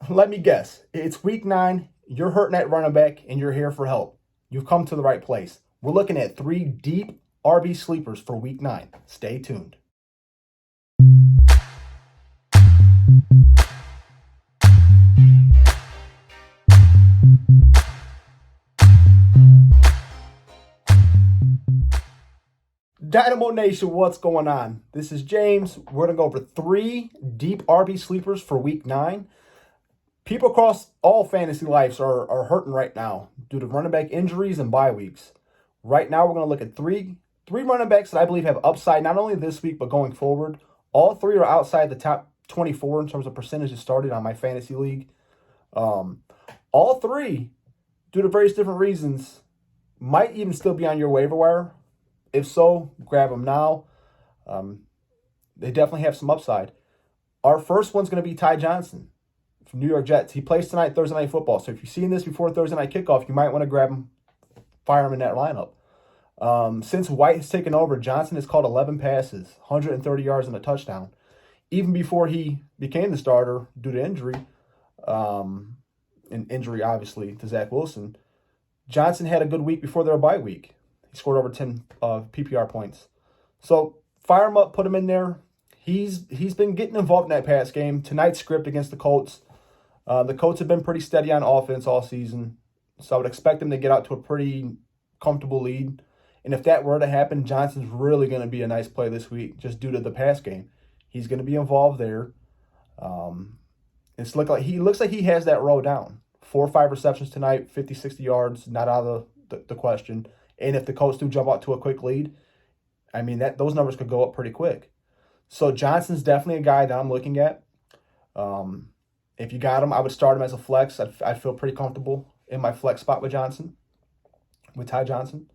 Let me guess. It's week 9. You're hurting at running back, and you're here for help. You've come to the right place. We're looking at 3 deep RB sleepers for week 9. Stay tuned. Dynamo Nation, what's going on? This is James. We're going to go over 3 deep RB sleepers for week 9. People across all fantasy lives are hurting right now due to running back injuries and bye weeks. Right now, we're going to look at three running backs that I believe have upside not only this week but going forward. All 3 are outside the top 24 in terms of percentages started on my fantasy league. All 3, due to various different reasons, might even still be on your waiver wire. If so, grab them now. They definitely have some upside. Our first one's going to be Ty Johnson from New York Jets. He plays tonight, Thursday Night Football. So if you're seeing this before Thursday Night Kickoff, you might want to grab him, fire him in that lineup. Since White has taken over, Johnson has caught 11 passes, 130 yards and a touchdown. Even before he became the starter due to injury, and injury obviously to Zach Wilson, Johnson had a good week before their bye week. He scored over 10 PPR points. So fire him up, put him in there. He's been getting involved in that pass game. Tonight's script against the Colts. The Colts have been pretty steady on offense all season. So I would expect them to get out to a pretty comfortable lead. And if that were to happen, Johnson's really going to be a nice play this week just due to the pass game. He's going to be involved there. He looks like he has that row down. 4 or 5 receptions tonight, 50, 60 yards, not out of the question. And if the Colts do jump out to a quick lead, I mean, those numbers could go up pretty quick. So Johnson's definitely a guy that I'm looking at. If you got him, I would start him as a flex. I feel pretty comfortable in my flex spot with Ty Johnson.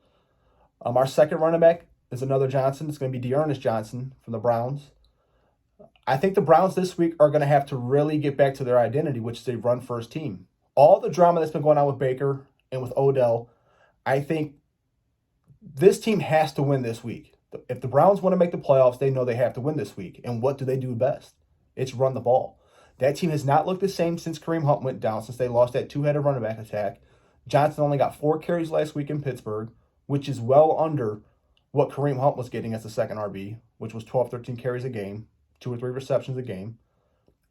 Our second running back is another Johnson. It's going to be Ernest Johnson from the Browns. I think the Browns this week are going to have to really get back to their identity, which is a run-first team. All the drama that's been going on with Baker and with Odell, I think this team has to win this week. If the Browns want to make the playoffs, they know they have to win this week. And what do they do best? It's run the ball. That team has not looked the same since Kareem Hunt went down, since they lost that 2-headed running back attack. Johnson only got 4 carries last week in Pittsburgh, which is well under what Kareem Hunt was getting as the second RB, which was 12, 13 carries a game, 2 or 3 receptions a game.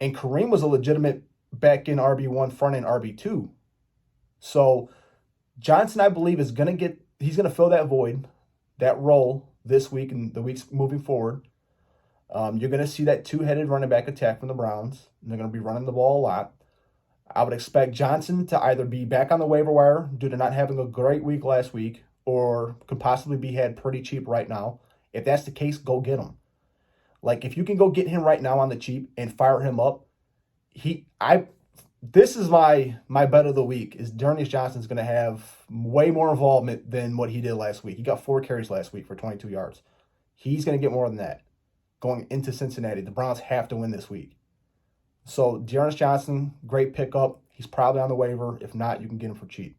And Kareem was a legitimate back-end RB1, front-end RB2. So Johnson, I believe, he's going to fill that void, that role this week and the weeks moving forward. You're going to see that 2-headed running back attack from the Browns. And they're going to be running the ball a lot. I would expect Johnson to either be back on the waiver wire due to not having a great week last week, or could possibly be had pretty cheap right now. If that's the case, go get him. Like, if you can go get him right now on the cheap and fire him up, this is my bet of the week, is Ernest Johnson's going to have way more involvement than what he did last week. He got 4 carries last week for 22 yards. He's going to get more than that going into Cincinnati. The Browns have to win this week. So Ernest Johnson, great pickup. He's probably on the waiver. If not, you can get him for cheap.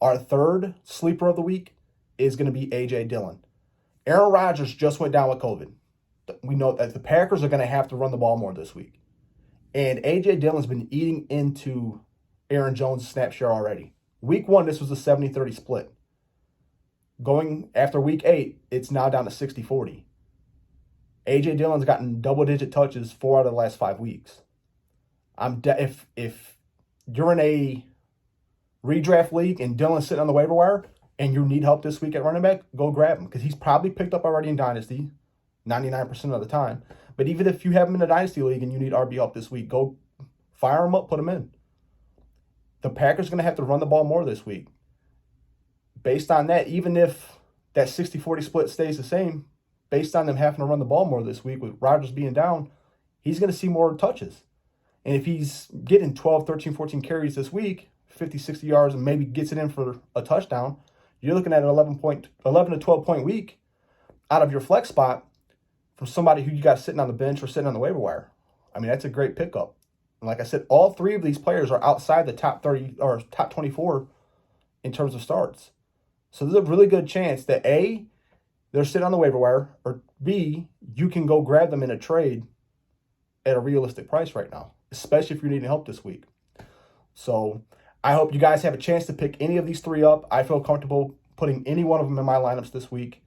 Our third sleeper of the week is going to be A.J. Dillon. Aaron Rodgers just went down with COVID. We know that the Packers are going to have to run the ball more this week. And A.J. Dillon's been eating into Aaron Jones' snap share already. Week 1, this was a 70-30 split. Going after week 8, it's now down to 60-40. A.J. Dillon's gotten double-digit touches 4 out of the last 5 weeks. If you're in a redraft league and Dillon's sitting on the waiver wire and you need help this week at running back, go grab him, because he's probably picked up already in Dynasty 99% of the time. But even if you have him in a Dynasty league and you need RB help this week, go fire him up, put him in. The Packers are going to have to run the ball more this week. Based on that, even if that 60-40 split stays the same, based on them having to run the ball more this week with Rodgers being down, he's going to see more touches. And if he's getting 12, 13, 14 carries this week, 50, 60 yards, and maybe gets it in for a touchdown, you're looking at an 11 to 12 point week out of your flex spot from somebody who you got sitting on the bench or sitting on the waiver wire. I mean, that's a great pickup. And like I said, all 3 of these players are outside the top 30 or top 24 in terms of starts. So there's a really good chance that A, they're sitting on the waiver wire, or B, you can go grab them in a trade at a realistic price right now. especially if you're needing help this week. So I hope you guys have a chance to pick any of these 3 up. I feel comfortable putting any one of them in my lineups this week,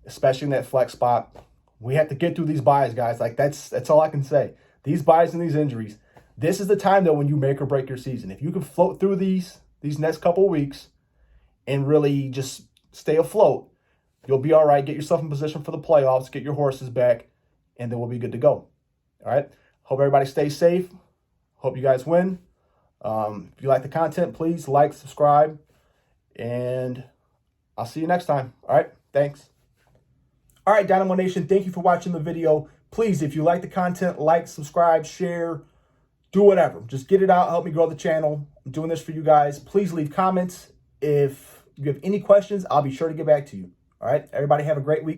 especially in that flex spot. We have to get through these buys, guys. Like, that's all I can say. These buys and these injuries. This is the time, though, when you make or break your season. If you can float through these next couple of weeks and really just stay afloat, you'll be all right. Get yourself in position for the playoffs. Get your horses back, and then we'll be good to go. All right? Hope everybody stays safe. Hope you guys win. If you like the content, please like, subscribe, and I'll see you next time. All right? Thanks. All right, Dynamo Nation, thank you for watching the video. Please, if you like the content, like, subscribe, share, do whatever. Just get it out. Help me grow the channel. I'm doing this for you guys. Please leave comments. If you have any questions, I'll be sure to get back to you. All right? Everybody have a great week.